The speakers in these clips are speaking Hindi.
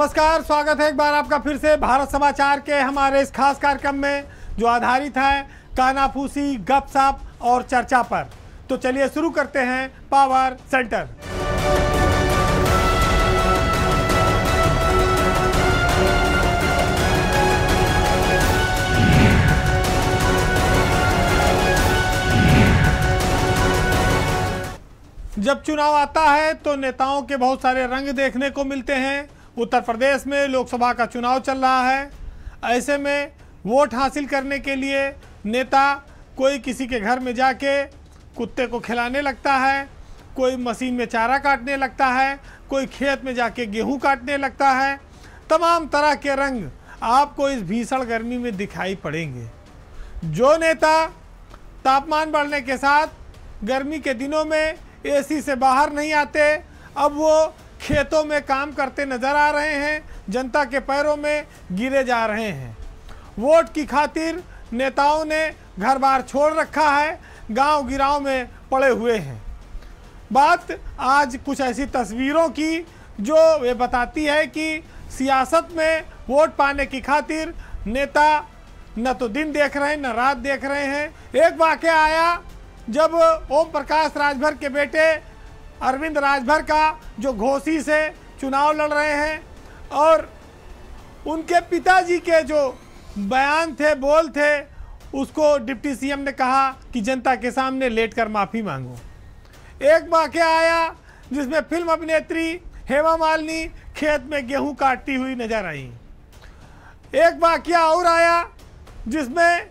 नमस्कार, स्वागत है एक बार आपका फिर से भारत समाचार के हमारे इस खास कार्यक्रम में जो आधारित है कानाफूसी, गपशप और चर्चा पर। तो चलिए शुरू करते हैं पावर सेंटर। जब चुनाव आता है तो नेताओं के बहुत सारे रंग देखने को मिलते हैं। उत्तर प्रदेश में लोकसभा का चुनाव चल रहा है। ऐसे में वोट हासिल करने के लिए नेता कोई किसी के घर में जाके कुत्ते को खिलाने लगता है, कोई मशीन में चारा काटने लगता है, कोई खेत में जाके गेहूं काटने लगता है। तमाम तरह के रंग आपको इस भीषण गर्मी में दिखाई पड़ेंगे। जो नेता तापमान बढ़ने के साथ गर्मी के दिनों में एसी से बाहर नहीं आते, अब वो खेतों में काम करते नजर आ रहे हैं, जनता के पैरों में गिरे जा रहे हैं। वोट की खातिर नेताओं ने घर बार छोड़ रखा है, गांव गिराव में पड़े हुए हैं। बात आज कुछ ऐसी तस्वीरों की जो ये बताती है कि सियासत में वोट पाने की खातिर नेता न तो दिन देख रहे हैं न रात देख रहे हैं। एक वाकया आया जब ओम प्रकाश राजभर के बेटे अरविंद राजभर का जो घोसी से चुनाव लड़ रहे हैं और उनके पिताजी के जो बयान थे, बोल थे, उसको डिप्टी सीएम ने कहा कि जनता के सामने लेटकर माफ़ी मांगो। एक वाकया आया जिसमें फिल्म अभिनेत्री हेमा मालिनी खेत में गेहूं काटती हुई नजर आई। एक वाकया और आया जिसमें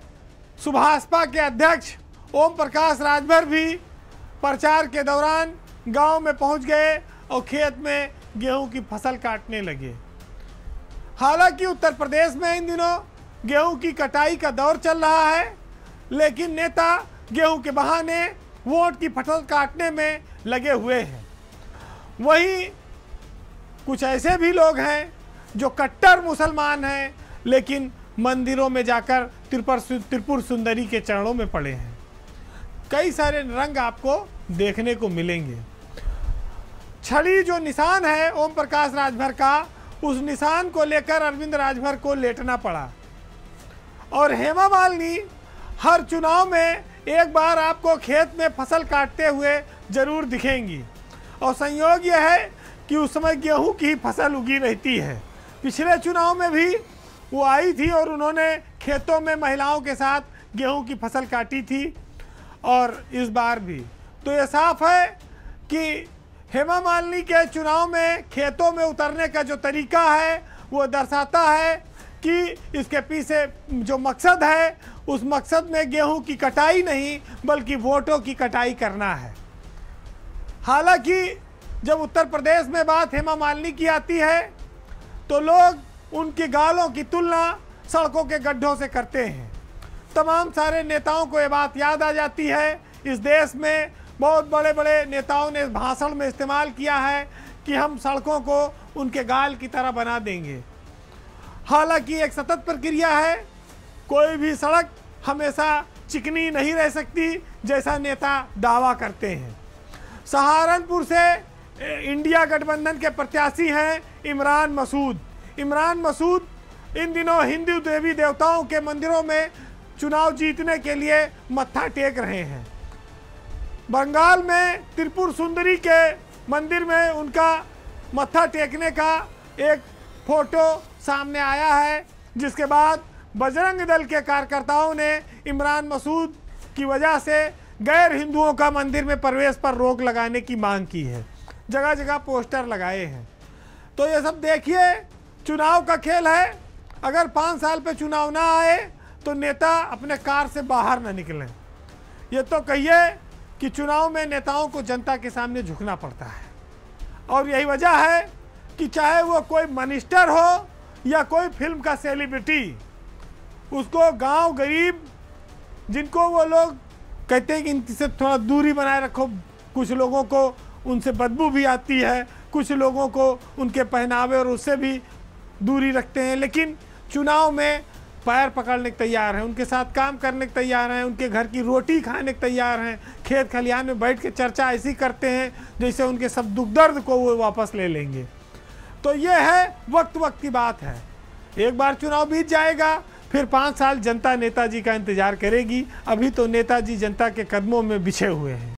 सुभाषपा के अध्यक्ष ओम प्रकाश राजभर भी प्रचार के दौरान गांव में पहुंच गए और खेत में गेहूं की फसल काटने लगे। हालांकि उत्तर प्रदेश में इन दिनों गेहूं की कटाई का दौर चल रहा है, लेकिन नेता गेहूं के बहाने वोट की फसल काटने में लगे हुए हैं। वहीं कुछ ऐसे भी लोग हैं जो कट्टर मुसलमान हैं, लेकिन मंदिरों में जाकर त्रिपुर सुंदरी के चरणों में पड़े हैं। कई सारे रंग आपको देखने को मिलेंगे। छड़ी जो निशान है ओम प्रकाश राजभर का, उस निशान को लेकर अरविंद राजभर को लेटना पड़ा। और हेमा मालिनी हर चुनाव में एक बार आपको खेत में फसल काटते हुए जरूर दिखेंगी। और संयोग यह है कि उस समय गेहूं की फसल उगी रहती है। पिछले चुनाव में भी वो आई थी और उन्होंने खेतों में महिलाओं के साथ गेहूं की फसल काटी थी, और इस बार भी। तो ये साफ है कि हेमा मालिनी के चुनाव में खेतों में उतरने का जो तरीका है वो दर्शाता है कि इसके पीछे जो मकसद है उस मकसद में गेहूं की कटाई नहीं बल्कि वोटों की कटाई करना है। हालांकि जब उत्तर प्रदेश में बात हेमा मालिनी की आती है तो लोग उनकी गालों की तुलना सड़कों के गड्ढों से करते हैं। तमाम सारे नेताओं को ये बात याद आ जाती है। इस देश में बहुत बड़े बड़े नेताओं ने इस भाषण में इस्तेमाल किया है कि हम सड़कों को उनके गाल की तरह बना देंगे। हालांकि एक सतत प्रक्रिया है, कोई भी सड़क हमेशा चिकनी नहीं रह सकती जैसा नेता दावा करते हैं। सहारनपुर से इंडिया गठबंधन के प्रत्याशी हैं इमरान मसूद। इमरान मसूद इन दिनों हिंदू देवी देवताओं के मंदिरों में चुनाव जीतने के लिए मत्था टेक रहे हैं। बंगाल में त्रिपुर सुंदरी के मंदिर में उनका मत्था टेकने का एक फोटो सामने आया है, जिसके बाद बजरंग दल के कार्यकर्ताओं ने इमरान मसूद की वजह से गैर हिंदुओं का मंदिर में प्रवेश पर रोक लगाने की मांग की है। जगह जगह पोस्टर लगाए हैं। तो ये सब देखिए, चुनाव का खेल है। अगर 5 साल पे चुनाव ना आए तो नेता अपने कार से बाहर ना निकलें। ये तो कहिए कि चुनाव में नेताओं को जनता के सामने झुकना पड़ता है, और यही वजह है कि चाहे वो कोई मिनिस्टर हो या कोई फिल्म का सेलिब्रिटी, उसको गांव गरीब जिनको वो लोग कहते हैं कि इनसे थोड़ा दूरी बनाए रखो, कुछ लोगों को उनसे बदबू भी आती है, कुछ लोगों को उनके पहनावे और उससे भी दूरी रखते हैं, लेकिन चुनाव में पैर पकड़ने के तैयार हैं, उनके साथ काम करने के तैयार हैं, उनके घर की रोटी खाने के तैयार हैं, खेत खलिहान में बैठ के चर्चा ऐसी करते हैं जैसे उनके सब दुख दर्द को वो वापस ले लेंगे। तो ये है वक्त वक्त की बात है। एक बार चुनाव बीत जाएगा, फिर 5 साल जनता नेताजी का इंतजार करेगी। अभी तो नेताजी जनता के कदमों में बिछे हुए हैं।